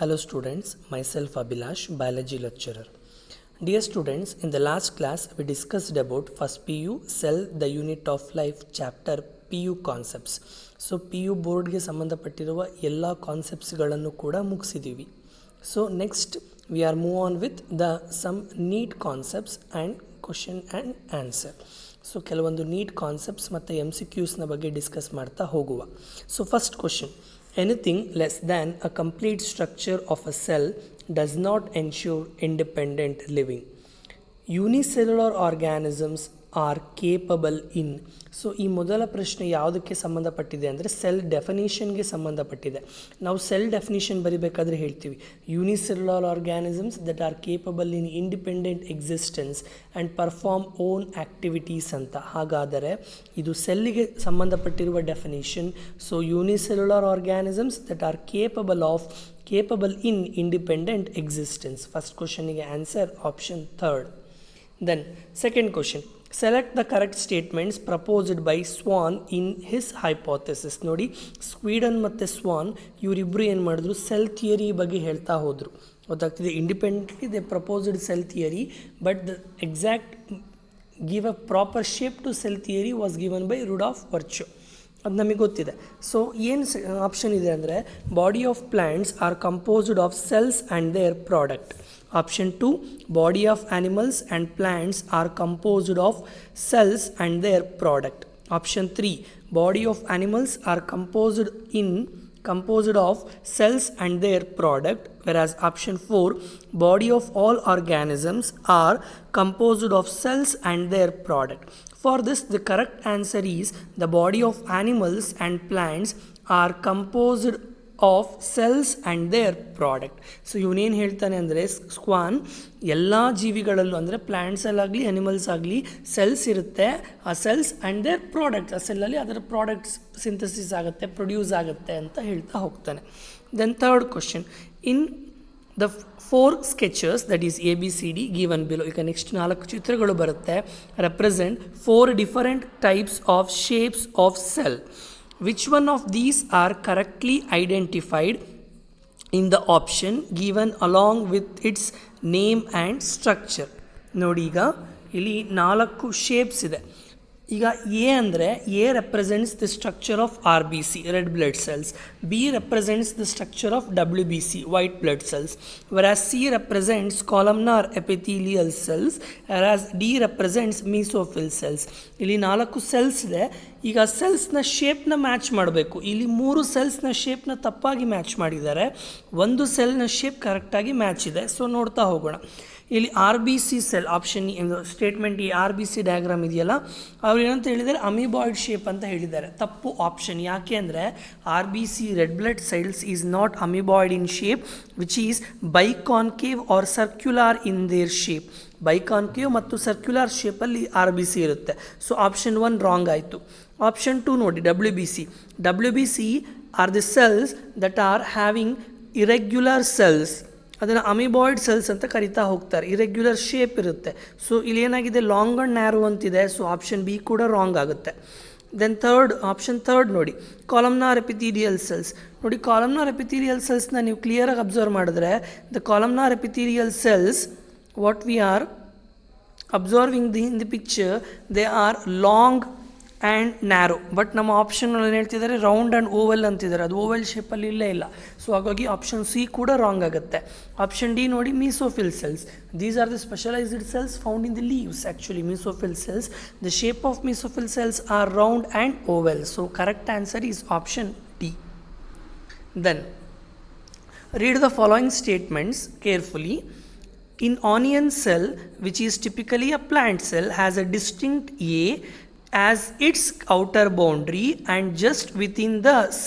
Hello students, myself Abhilash, biology lecturer. Dear students, in the last class we discussed about first PU, cell, the unit of life, chapter PU concepts. So PU ಬೋರ್ಡ್ಗೆ ಸಂಬಂಧಪಟ್ಟಿರುವ ಎಲ್ಲ ಕಾನ್ಸೆಪ್ಟ್ಸ್ಗಳನ್ನು ಕೂಡ ಮುಗಿಸಿದ್ದೀವಿ. So next we are move on with the some NEET concepts and question and answer. So ಕೆಲವೊಂದು NEET concepts ಮತ್ತು MCQsನ ಬಗ್ಗೆ discuss ಮಾಡ್ತಾ ಹೋಗುವ. So first question, anything less than a complete structure of a cell does not ensure independent living. Unicellular organisms are capable in. So ಈ ಮೊದಲ ಪ್ರಶ್ನೆ ಯಾವುದಕ್ಕೆ ಸಂಬಂಧಪಟ್ಟಿದೆ ಅಂದರೆ ಸೆಲ್ ಡೆಫಿನಿಷನ್ಗೆ ಸಂಬಂಧಪಟ್ಟಿದೆ. ನಾವು ಸೆಲ್ ಡೆಫಿನಿಷನ್ ಬರಿಬೇಕಾದ್ರೆ ಹೇಳ್ತೀವಿ unicellular organisms that are capable in independent existence and perform own activities ಅಂತ. ಹಾಗಾದರೆ ಇದು ಸೆಲ್ಲಿಗೆ ಸಂಬಂಧಪಟ್ಟಿರುವ definition. So unicellular organisms that are capable in independent existence. First ಕ್ವಶನಿಗೆ answer option third. Then second question, select the correct statements proposed by Swan in his hypothesis. ನೋಡಿ, Sweden ಮತ್ತು ಸ್ವಾನ್ ಇವರಿಬ್ಬರು ಏನು ಮಾಡಿದ್ರು, ಸೆಲ್ ಥಿಯರಿ ಬಗ್ಗೆ ಹೇಳ್ತಾ ಹೋದರು. ಗೊತ್ತಾಗ್ತಿದೆ, independently they proposed cell theory, but the exact give a proper shape to cell theory was given by Rudolf Virchow. ಅದು ನಮಗೆ ಗೊತ್ತಿದೆ. ಸೊ ಏನು ಆಪ್ಷನ್ ಇದೆ ಅಂದರೆ, body of plants are composed of cells and their product. Option 2, body of animals and plants are composed of cells and their product. Option 3, body of animals are composed of cells and their product, whereas option 4, body of all organisms are composed of cells and their product. For this, the correct answer is the body of animals and plants are composed of cells and their product. So ಇವನೇನು ಹೇಳ್ತಾನೆ ಅಂದರೆ, ಸ್ಕ್ವಾನ್ ಎಲ್ಲ ಜೀವಿಗಳಲ್ಲೂ ಅಂದರೆ ಪ್ಲ್ಯಾಂಟ್ಸಲ್ಲಾಗಲಿ animals ಆಗಲಿ cells ಇರುತ್ತೆ. ಆ cells and there products, ಆ ಸೆಲ್ಲಲ್ಲಿ ಅದರ ಪ್ರಾಡಕ್ಟ್ಸ್ ಸಿಂಥಸಿಸ್ ಆಗುತ್ತೆ, ಪ್ರೊಡ್ಯೂಸ್ ಆಗುತ್ತೆ ಅಂತ ಹೇಳ್ತಾ ಹೋಗ್ತಾನೆ. Then third question, in the 4 sketches that is ABCD given below. ಈಗ ನೆಕ್ಸ್ಟ್ 4 ಚಿತ್ರಗಳು ಬರುತ್ತೆ, represent 4 different types of shapes of cell. Which one of these are correctly identified in the option given along with its name and structure? ನೋಡಿ, ಈಗ ಇಲ್ಲಿ 4 shapes ಇದೆ. ಈಗ A ಅಂದರೆ A represents the structure of RBC, red blood cells. B represents the structure of WBC, white blood cells. whereas C represents columnar epithelial cells, whereas D represents mesophyll cells. ಇಲ್ಲಿ 4 cells ಇದೆ. ಈಗ ಸೆಲ್ಸ್ನ ಶೇಪ್ನ match ಮಾಡಬೇಕು. ಇಲ್ಲಿ 3 ಸೆಲ್ಸ್ನ ಶೇಪ್ನ ತಪ್ಪಾಗಿ match ಮಾಡಿದ್ದಾರೆ, 1 ಸೆಲ್ನ shape ಕರೆಕ್ಟಾಗಿ match ಇದೆ. So ನೋಡ್ತಾ ಹೋಗೋಣ. ಇಲ್ಲಿ RBC ಸೆಲ್, ಆಪ್ಷನ್ ಸ್ಟೇಟ್ಮೆಂಟ್ ಈ RBC ಡಯಾಗ್ರಾಮ್ ಇದೆಯಲ್ಲ, ಅವ್ರು ಏನಂತ ಹೇಳಿದ್ದಾರೆ, ಅಮಿಬಾಯ್ಡ್ ಶೇಪ್ ಅಂತ ಹೇಳಿದ್ದಾರೆ. ತಪ್ಪು ಆಪ್ಷನ್. ಯಾಕೆ ಅಂದರೆ RBC red blood cells is not amoeboid in shape, which is biconcave or circular in their shape. Biconcave ಮತ್ತು ಸರ್ಕ್ಯುಲಾರ್ ಶೇಪಲ್ಲಿ RBC ಇರುತ್ತೆ. ಸೊ ಆಪ್ಷನ್ 1 ರಾಂಗ್ ಆಯಿತು. ಆಪ್ಷನ್ 2 ನೋಡಿ, WBC are the cells that are having irregular cells. ಅದನ್ನು amoeboid cells ಅಂತ ಕರಿತಾ ಹೋಗ್ತಾರೆ. Irregular shape ಇರುತ್ತೆ. ಸೊ ಇಲ್ಲಿ ಏನಾಗಿದೆ, ಲಾಂಗ್ ಆ್ಯಂಡ್ ನ್ಯಾರೋ ಅಂತಿದೆ. ಸೊ ಆಪ್ಷನ್ ಬಿ ಕೂಡ ರಾಂಗ್ ಆಗುತ್ತೆ. ದೆನ್ ಆಪ್ಷನ್ ಥರ್ಡ್ ನೋಡಿ, ಕಾಲಮ್ನಾರ್ ಎಪಿಥೀಲಿಯಲ್ ಸೆಲ್ಸ್. ನೋಡಿ, ಕಾಲಮ್ನಾರ್ ಎಪಿಥೀಲಿಯಲ್ ಸೆಲ್ಸ್ನ ನೀವು ಕ್ಲಿಯರಾಗಿ ಅಬ್ಸರ್ವ್ ಮಾಡಿದ್ರೆ, the columnar epithelial cells what we are observing in the picture, they are long and narrow. But ನಮ್ಮ ಆಪ್ಷನಲ್ಲಿ ಏನು ಹೇಳ್ತಿದ್ದಾರೆ, ರೌಂಡ್ ಆ್ಯಂಡ್ ಓವಲ್ ಅಂತಿದ್ದಾರೆ. ಅದು ಓವಲ್ ಶೇಪಲ್ಲಿ ಇಲ್ಲೇ ಇಲ್ಲ. ಸೊ ಹಾಗಾಗಿ ಆಪ್ಷನ್ ಸಿ ಕೂಡ ರಾಂಗ್ ಆಗುತ್ತೆ. ಆಪ್ಷನ್ ಡಿ ನೋಡಿ, mesophyll cells. These are the specialised cells found in the leaves. Actually mesophyll cells, the shape of mesophyll cells are round and oval. So correct answer is option D. Then read the following statements carefully. In onion cell, which is typically a plant cell, has a distinct A as its outer boundary and just within the C.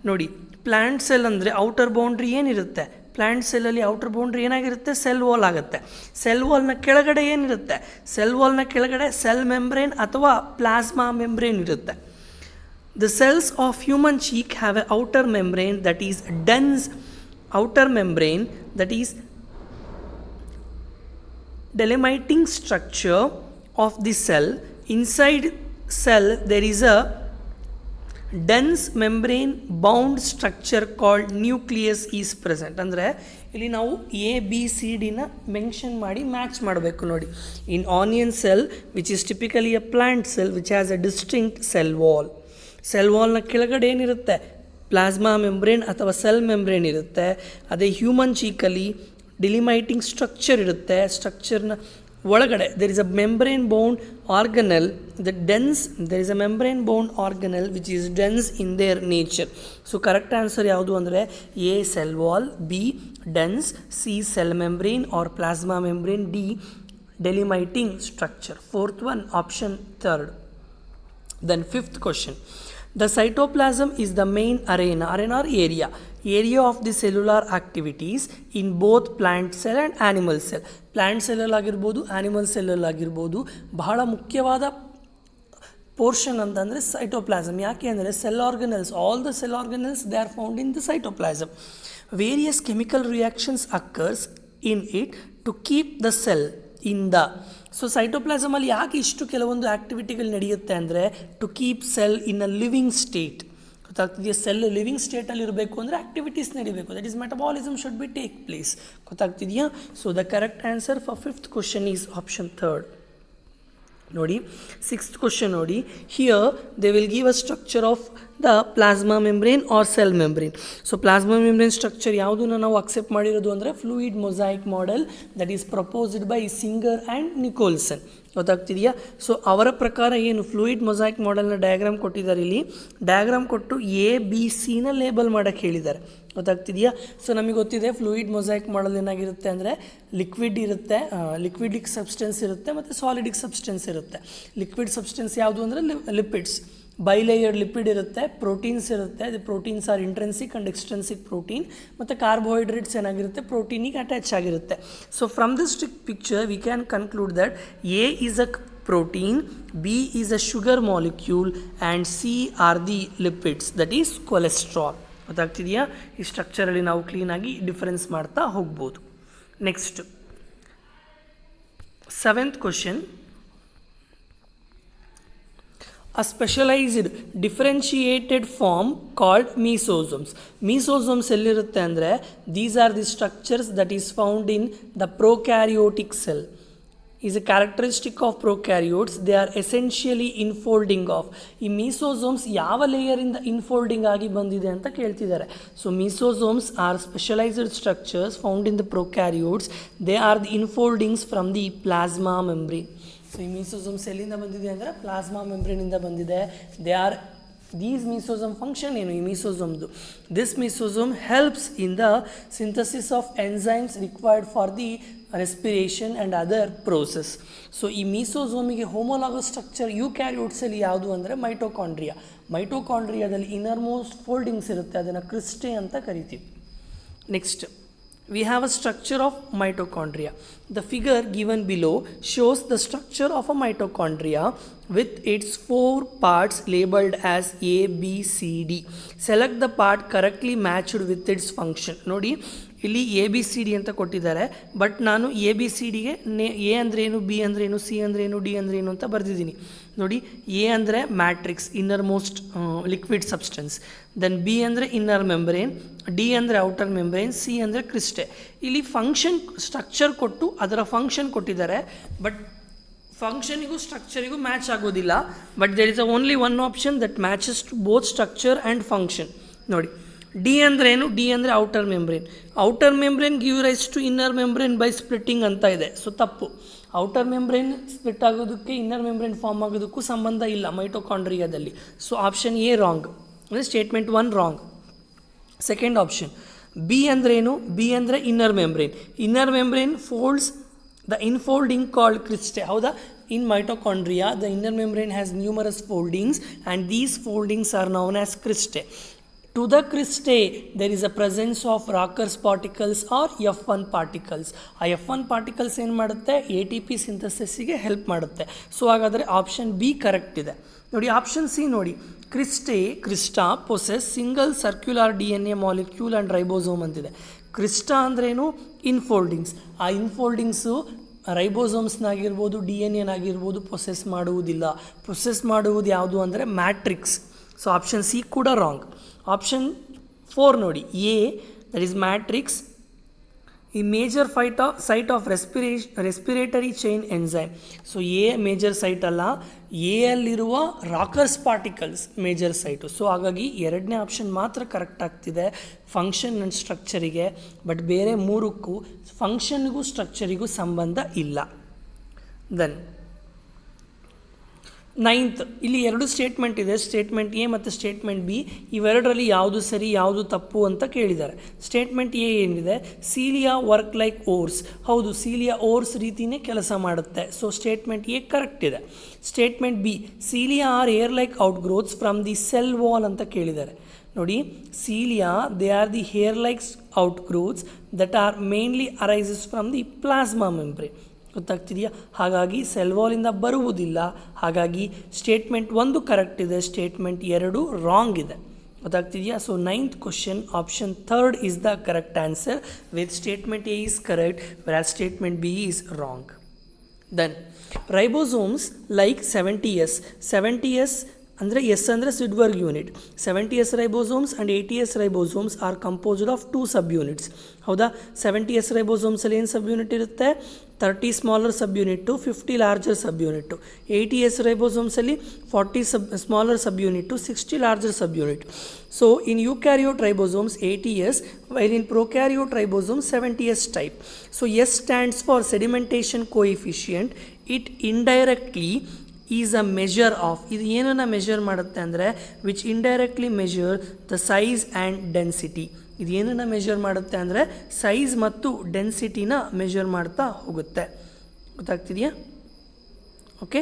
ನೋಡಿ, plant cell ಅಂದರೆ outer boundary ಏನಿರುತ್ತೆ, plant ಸೆಲ್ಲಲ್ಲಿ outer boundary ಏನಾಗಿರುತ್ತೆ, cell wall ಆಗುತ್ತೆ. Cell ವಾಲ್ನ ಕೆಳಗಡೆ ಏನಿರುತ್ತೆ, cell ವಾಲ್ನ ಕೆಳಗಡೆ ಸೆಲ್ ಮೆಂಬ್ರೇನ್ ಅಥವಾ ಪ್ಲಾಸ್ಮಾ ಮೆಂಬ್ರೇನ್ ಇರುತ್ತೆ. The cells of human cheek have an outer membrane that is dense, outer membrane that is delimiting structure of the cell. Inside cell there is a dense membrane bound structure called nucleus is present. ಅಂದರೆ ಇಲ್ಲಿ ನಾವು A B C ಡಿನ mention ಮಾಡಿ match ಮಾಡಬೇಕು ನೋಡಿ. In onion cell which is typically a plant cell which has a distinct cell wall. Cell ವಾಲ್ನ ಕೆಳಗಡೆ ಏನಿರುತ್ತೆ, ಪ್ಲಾಸ್ಮಾ ಮೆಂಬ್ರೇನ್ ಅಥವಾ ಸೆಲ್ ಮೆಂಬ್ರೇನ್ ಇರುತ್ತೆ. ಅದೇ ಹ್ಯೂಮನ್ ಚೀಕಲ್ಲಿ ಡಿಲಿಮೈಟಿಂಗ್ ಸ್ಟ್ರಕ್ಚರ್ ಇರುತ್ತೆ. ಸ್ಟ್ರಕ್ಚರ್ನ ಒಳಗಡೆ there is a membrane bound organelle, there is a membrane bound organelle which is dense in their nature. So correct answer ಯಾವುದು ಅಂದರೆ A cell wall, B dense, C cell membrane or plasma membrane, D delimiting structure. Fourth one option third. Then fifth question. The cytoplasm is the main arena or area of the cellular activities in both plant cell and animal cell. Plant ಸೆಲ್ಲಲ್ಲಿ ಆಗಿರ್ಬೋದು, animal ಸೆಲ್ಲಲ್ಲಿ ಆಗಿರ್ಬೋದು, ಬಹಳ ಮುಖ್ಯವಾದ portion ಅಂತಂದರೆ cytoplasm. ಯಾಕೆ ಅಂದರೆ cell organelles, all the cell organelles they are found in the cytoplasm. Various chemical reactions occurs in it to keep the cell in the. So ಸೈಟೋಪ್ಲಾಸಮಲ್ಲಿ ಯಾಕೆ ಇಷ್ಟು ಕೆಲವೊಂದು ಆ್ಯಕ್ಟಿವಿಟಿಗಳು ನಡೆಯುತ್ತೆ ಅಂದರೆ to keep cell in a living state. ಗೊತ್ತಾಗ್ತಿದೆಯಾ? Cell living ಸ್ಟೇಟಲ್ಲಿ ಇರಬೇಕು ಅಂದರೆ ಆ್ಯಕ್ಟಿವಿಟೀಸ್ ನಡಿಬೇಕು, that is metabolism should be take place. ಗೊತ್ತಾಗ್ತಿದೆಯಾ? So the correct answer for fifth question is option third. ನೋಡಿ ಸಿಕ್ಸ್ತ್ ಕ್ವಶನ್ ನೋಡಿ. Here they will give a structure of the plasma membrane or cell membrane. So plasma membrane structure ಯಾವುದನ್ನು ನಾವು accept ಮಾಡಿರೋದು ಅಂದರೆ fluid mosaic model that is proposed by Singer and Nicolson. ಗೊತ್ತಾಗ್ತಿದೆಯಾ? ಸೊ ಅವರ ಪ್ರಕಾರ ಏನು ಫ್ಲೂಯಿಡ್ ಮೊಸಾಯಿಕ್ ಮಾಡೆಲ್ನ ಡಯಾಗ್ರಾಮ್ ಕೊಟ್ಟಿದ್ದಾರೆ. ಇಲ್ಲಿ ಡಯಾಗ್ರಾಮ್ ಕೊಟ್ಟು ಎ ಬಿ ಸಿನ ಲೇಬಲ್ ಮಾಡೋಕ್ಕೆ ಹೇಳಿದ್ದಾರೆ. ಗೊತ್ತಾಗ್ತಿದೆಯಾ? ಸೊ ನಮಗೆ ಗೊತ್ತಿದೆ ಫ್ಲೂಯಿಡ್ ಮೊಸಾಯಿಕ್ ಮಾಡಲ್ ಏನಾಗಿರುತ್ತೆ ಅಂದರೆ ಲಿಕ್ವಿಡ್ ಇರುತ್ತೆ, ಲಿಕ್ವಿಡಿಕ್ ಸಬ್ಸ್ಟೆನ್ಸ್ ಇರುತ್ತೆ ಮತ್ತು ಸಾಲಿಡಿಕ್ ಸಬ್ಸ್ಟೆನ್ಸ್ ಇರುತ್ತೆ. ಲಿಕ್ವಿಡ್ ಸಬ್ಸ್ಟೆನ್ಸ್ ಯಾವುದು ಅಂದರೆ ಲಿಪಿಡ್ಸ್, ಬೈಲೇಯರ್ಡ್ ಲಿಪಿಡ್ ಇರುತ್ತೆ, ಪ್ರೋಟೀನ್ಸ್ ಇರುತ್ತೆ. The proteins are intrinsic and extrinsic protein, ಮತ್ತು ಕಾರ್ಬೋಹೈಡ್ರೇಟ್ಸ್ ಏನಾಗಿರುತ್ತೆ ಪ್ರೋಟೀನಿಗೆ ಅಟ್ಯಾಚ್ ಆಗಿರುತ್ತೆ. So from this picture we can conclude that A is a protein, B is a sugar molecule and C are the lipids that is cholesterol. ಗೊತ್ತಾಗ್ತಿದೆಯಾ? ಈ ಸ್ಟ್ರಕ್ಚರಲ್ಲಿ ನಾವು ಕ್ಲೀನಾಗಿ difference ಮಾಡ್ತಾ ಹೋಗ್ಬೋದು. Next seventh question. A specialized differentiated form called mesosomes. Mesosomes ಎಲ್ಲಿರುತ್ತೆ ಅಂದರೆ these are the structures that is found in the prokaryotic cell. Is a characteristic of prokaryotes. They are essentially infolding of. ಈ ಮೀಸೋಸೋಮ್ಸ್ ಯಾವ ಲೇಯರಿಂದ ಇನ್ಫೋಲ್ಡಿಂಗ್ ಆಗಿ ಬಂದಿದೆ ಅಂತ ಕೇಳ್ತಿದ್ದಾರೆ. So mesosomes are specialised structures found in the prokaryotes. They are the infoldings from the plasma membrane. So ಈ mesosomes ಎಲ್ಲಿಂದ ಬಂದಿದೆ ಅಂದರೆ ಪ್ಲಾಸ್ಮಾ ಮೆಂಬ್ರೇನಿಂದ ಬಂದಿದೆ. They are these mesosome function ಏನು ಈ ಮೀಸೋಸೋಮ್ದು? This mesosome helps in the synthesis of enzymes required for the respiration and other process. So ಈ ಮೀಸೋಸೋಮಿಗೆ ಹೋಮೋಲಾಗಸ್ ಸ್ಟ್ರಕ್ಚರ್ ಯೂಕ್ಯಾರಿಯೋಟ್ಸಲ್ಲಿ ಯಾವುದು ಅಂದರೆ ಮೈಟೋಕಾಂಡ್ರಿಯಾ. ಮೈಟೋಕಾಂಡ್ರಿಯಾದಲ್ಲಿ ಇನ್ನರ್ ಮೋಸ್ಟ್ ಫೋಲ್ಡಿಂಗ್ಸ್ ಇರುತ್ತೆ, ಅದನ್ನು ಕ್ರಿಸ್ಟೆ ಅಂತ ಕರಿತೀವಿ. Next we have a structure of mitochondria. The figure given below shows the structure of a mitochondria with its 4 parts labeled as A, B, C, D. Select the part correctly matched with its function. ನೋಡಿ ಇಲ್ಲಿ A B C D ಅಂತ ಕೊಟ್ಟಿದ್ದಾರೆ, but ನಾನು A B C ಡಿಗೆ A ಅಂದ್ರೇನು, B ಅಂದ್ರೇನು, C ಅಂದ್ರೇನು, D ಅಂದ್ರೇನು ಅಂತ ಬರೆದಿದ್ದೀನಿ. ನೋಡಿ ಎ ಅಂದರೆ matrix, innermost liquid substance. Then B ಅಂದರೆ ಇನ್ನರ್ ಮೆಂಬ್ರೇನ್, ಡಿ ಅಂದರೆ ಔಟರ್ ಮೆಂಬ್ರೇನ್, ಸಿ ಅಂದರೆ ಕ್ರಿಸ್ಟೆ. ಇಲ್ಲಿ ಫಂಕ್ಷನ್ ಸ್ಟ್ರಕ್ಚರ್ ಕೊಟ್ಟು ಅದರ ಫಂಕ್ಷನ್ ಕೊಟ್ಟಿದ್ದಾರೆ, ಬಟ್ ಫಂಕ್ಷನಿಗೂ ಸ್ಟ್ರಕ್ಚರಿಗೂ ಮ್ಯಾಚ್ ಆಗೋದಿಲ್ಲ. But there is only one option that matches to both structure and function. ನೋಡಿ ಡಿ ಅಂದರೆ ಏನು? ಡಿ ಅಂದರೆ outer membrane. Outer membrane give rise to inner membrane by splitting ಅಂತ ಇದೆ. ಸೊ ತಪ್ಪು. ಔಟರ್ ಮೆಂಬ್ರೇನ್ ಸ್ಪ್ಲಿಟ್ ಆಗೋದಕ್ಕೆ inner membrane form ಆಗೋದಕ್ಕೂ ಸಂಬಂಧ ಇಲ್ಲ ಮೈಟೋಕಾಂಡ್ರಿಯಾದಲ್ಲಿ. ಸೊ ಆಪ್ಷನ್ ಎ ರಾಂಗ್, ಅಂದರೆ statement 1 wrong. Second option B ಅಂದ್ರೇನು? ಬಿ ಅಂದರೆ inner membrane. Inner membrane folds the infolding called cristae. ಹೌದಾ? In mitochondria, the inner membrane has numerous foldings and these foldings are known as cristae. To the cristae, there is a presence of Rocker's particles or F1 particles. ಆ F1 particles ಏನು ಮಾಡುತ್ತೆ? A T P ಸಿಂಥಸಿಸ್ಗೆ help ಮಾಡುತ್ತೆ. So ಹಾಗಾದರೆ option B correct ಇದೆ. ನೋಡಿ option C ನೋಡಿ, Crysta possess single circular D N A molecule and ribosome ಅಂತಿದೆ. Crysta ಅಂದ್ರೇನು? ಇನ್ಫೋಲ್ಡಿಂಗ್ಸ್. ಆ ಇನ್ಫೋಲ್ಡಿಂಗ್ಸು ರೈಬೋಸೋಮ್ಸ್ನಾಗಿರ್ಬೋದು, ಡಿ ಎನ್ ಎನಾಗಿರ್ಬೋದು ಪೊಸೆಸ್ ಮಾಡುವುದಿಲ್ಲ. ಪೊಸೆಸ್ ಮಾಡುವುದು ಯಾವುದು ಅಂದರೆ ಮ್ಯಾಟ್ರಿಕ್ಸ್. ಸೊ ಆಪ್ಷನ್ ಸಿ ಕೂಡ ರಾಂಗ್. ಆಪ್ಷನ್ 4 ನೋಡಿ, ಎ ದಟ್ ಈಸ್ ಮ್ಯಾಟ್ರಿಕ್ಸ್ ಈ major site of respiratory chain enzyme. So A major site ಅಲ್ಲ, ಎ ಅಲ್ಲಿರುವ Rockers particles major site. So ಹಾಗಾಗಿ ಎರಡನೇ ಆಪ್ಷನ್ ಮಾತ್ರ ಕರೆಕ್ಟ್ ಆಗ್ತಿದೆ ಫಂಕ್ಷನ್ ಆ್ಯಂಡ್ ಸ್ಟ್ರಕ್ಚರಿಗೆ, ಬಟ್ ಬೇರೆ ಮೂರಕ್ಕೂ ಫಂಕ್ಷನ್ಗೂ ಸ್ಟ್ರಕ್ಚರಿಗೂ ಸಂಬಂಧ ಇಲ್ಲ. ದೆನ್ 9th, ಇಲ್ಲಿ ಎರಡು ಸ್ಟೇಟ್ಮೆಂಟ್ ಇದೆ, ಸ್ಟೇಟ್ಮೆಂಟ್ ಎ ಮತ್ತು ಸ್ಟೇಟ್ಮೆಂಟ್ ಬಿ. ಇವೆರಡರಲ್ಲಿ ಯಾವುದು ಸರಿ ಯಾವುದು ತಪ್ಪು ಅಂತ ಕೇಳಿದ್ದಾರೆ. ಸ್ಟೇಟ್ಮೆಂಟ್ ಎ ಏನಿದೆ, ಸೀಲಿಯಾ ವರ್ಕ್ ಲೈಕ್ ಓರ್ಸ್. ಹೌದು, ಸೀಲಿಯಾ ಓರ್ಸ್ ರೀತಿಯೇ ಕೆಲಸ ಮಾಡುತ್ತೆ. ಸೊ ಸ್ಟೇಟ್ಮೆಂಟ್ ಎ ಕರೆಕ್ಟ್ ಇದೆ. Statement B, cilia are hair like outgrowths from the cell wall ಅಂತ ಕೇಳಿದ್ದಾರೆ. ನೋಡಿ, cilia they are the hair likes outgrowths that are mainly arises from the plasma membrane. ಗೊತ್ತಾಗ್ತಿದೆಯಾ? ಹಾಗಾಗಿ cell ವಾಲಿಂದ ಬರುವುದಿಲ್ಲ. ಹಾಗಾಗಿ statement 1 correct ಇದೆ, statement 2 wrong ಇದೆ. ಗೊತ್ತಾಗ್ತಿದೆಯಾ? So 9th question option 3rd is the correct answer with statement A is correct where statement B is wrong. Then ribosomes like 70S. 70S ಅಂದರೆ S ಅಂದರೆ Svedberg unit. 70S ribosomes and 80S ribosomes are composed of 2 subunits. ಹೌದಾ? 70S ರೈಬೋಸೋಮ್ಸಲ್ಲಿ ಏನು subunit ಇರುತ್ತೆ? 30 smaller subunit, 50 larger subunit. 80S ರೈಬೋಸೋಮ್ಸಲ್ಲಿ 40 smaller sub unit, 60 larger subunit. So in eukaryote ribosomes 80S, while in prokaryote ribosomes 70S type. So S stands for sedimentation coefficient. It indirectly is a measure of, ಇದು ಏನನ್ನು measure ಮಾಡುತ್ತೆ ಅಂದರೆ which indirectly measure the size and density. ಇದು ಏನನ್ನು measure ಮಾಡುತ್ತೆ ಅಂದರೆ size ಮತ್ತು ಡೆನ್ಸಿಟಿನ measure ಮಾಡ್ತಾ ಹೋಗುತ್ತೆ. ಗೊತ್ತಾಗ್ತಿದೆಯಾ? Okay,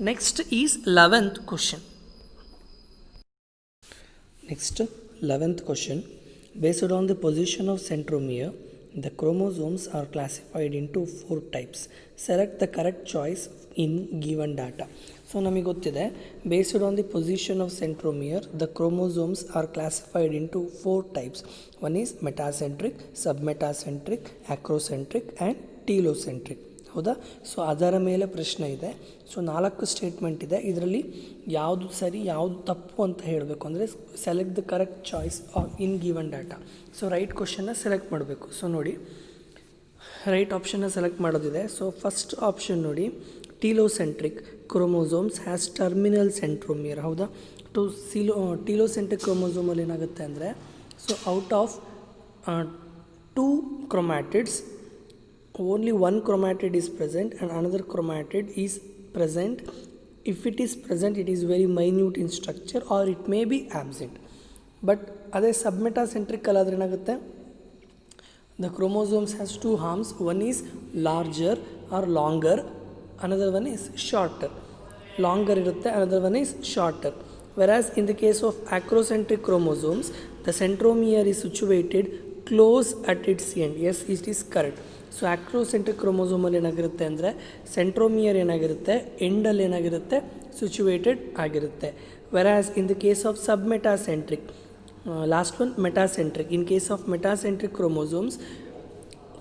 next is 11th question. Next 11th question. Based on the position of centromere, the chromosomes are classified into 4 types. Select the correct choice in given data. So ನಮಗೆ ಗೊತ್ತಿದೆ, based on the position of centromere the chromosomes are classified into 4 types. One is metacentric, submetacentric, acrocentric and telocentric. ಹೌದಾ? So ಅದರ ಮೇಲೆ ಪ್ರಶ್ನೆ ಇದೆ. So 4 statement ಇದೆ. ಇದರಲ್ಲಿ ಯಾವುದು ಸರಿ ಯಾವುದು ತಪ್ಪು ಅಂತ ಹೇಳಬೇಕು ಅಂದರೆ select the correct choice in given data. So right ಕ್ವಶನ್ನ ಸೆಲೆಕ್ಟ್ ಮಾಡಬೇಕು. ಸೊ ನೋಡಿ, ರೈಟ್ ಆಪ್ಷನ್ನ ಸೆಲೆಕ್ಟ್ ಮಾಡೋದಿದೆ. ಸೊ ಫಸ್ಟ್ ಆಪ್ಷನ್ ನೋಡಿ, telocentric chromosomes has terminal centromere. ಹೌದಾ? ಟೀಲೋಸೆಂಟ್ರಿಕ್ ಕ್ರೋಮೋಸೋಮಲ್ಲಿ ಏನಾಗುತ್ತೆ ಅಂದರೆ, so out of 2 chromatids only 1 chromatid is present and another chromatid is present. If it is present, it is very minute in structure or it may be absent. But ಅದೇ ಸಬ್ಮೆಟಾಸೆಂಟ್ರಿಕ್ ಅಲ್ಲಾದ್ರೆ ಏನಾಗುತ್ತೆ, the chromosomes has 2 arms, one is larger or longer, another one is shorter. Longer ಇರುತ್ತೆ, another one is shorter. Whereas in the case of acrocentric chromosomes, the centromere is situated close at its end. Yes, it is correct. So acrocentric ಕ್ರೋಮೋಸೋಮಲ್ಲಿ ಏನಾಗಿರುತ್ತೆ ಅಂದರೆ centromere ಏನಾಗಿರುತ್ತೆ, ಎಂಡಲ್ಲಿ ಏನಾಗಿರುತ್ತೆ, situated ಆಗಿರುತ್ತೆ. Whereas in the case of submetacentric, last one metacentric. In case of metacentric